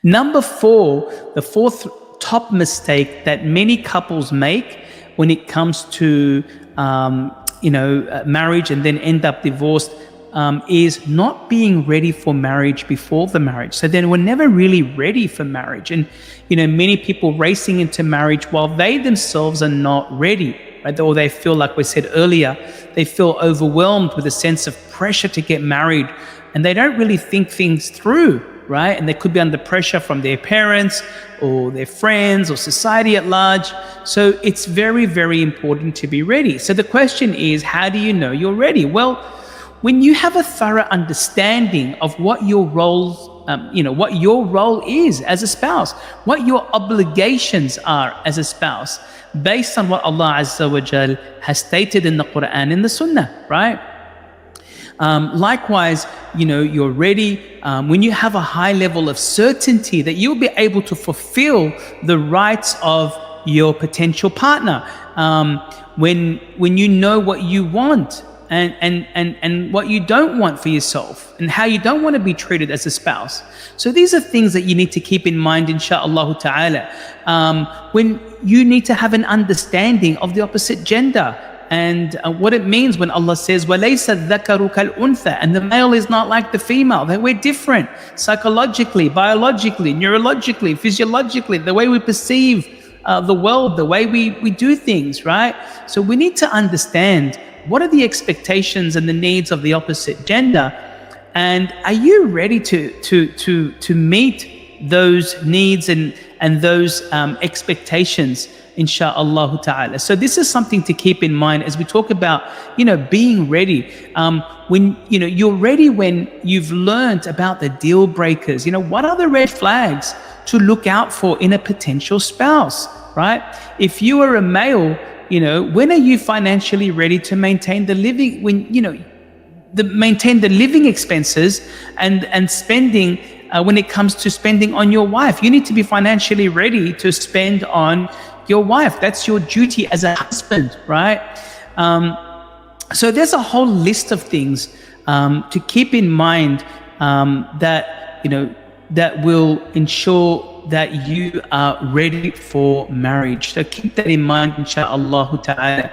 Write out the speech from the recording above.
Number four, the fourth top mistake that many couples make when it comes to marriage and then end up divorced is not being ready for marriage before the marriage. So then we're never really ready for marriage. And, many people racing into marriage while they themselves are not ready, right? Or they feel, like we said earlier, they feel overwhelmed with a sense of pressure to get married, and they don't really think things through, right? And they could be under pressure from their parents or their friends or society at large. So it's very, very important to be ready. So the question is, how do you know you're ready? Well, when you have a thorough understanding of what your role, what your role is as a spouse, what your obligations are as a spouse, based on what Allah Azza wa Jal has stated in the Quran and the Sunnah, right? Likewise, you're ready when you have a high level of certainty that you'll be able to fulfill the rights of your potential partner. When you know what you want and what you don't want for yourself, and how you don't want to be treated as a spouse. So these are things that you need to keep in mind, insha'Allah ta'ala. When you need to have an understanding of the opposite gender, and what it means when Allah says, وَلَيْسَ الذَّكَرُ كَالْأُنْثَى, and the male is not like the female. That we're different psychologically, biologically, neurologically, physiologically, the way we perceive the world, the way we do things, right? So we need to understand what are the expectations and the needs of the opposite gender, and are you ready to meet those needs and those expectations, insha'Allah ta'ala. So this is something to keep in mind as we talk about, being ready. When, you're ready when you've learned about the deal breakers. What are the red flags to look out for in a potential spouse, right? If you are a male, when are you financially ready to maintain the living, maintain the living expenses and spending when it comes to spending on your wife? You need to be financially ready to spend on your wife. That's your duty as a husband, right? So there's a whole list of things to keep in mind that will ensure that you are ready for marriage. So keep that in mind, insha'Allah ta'ala.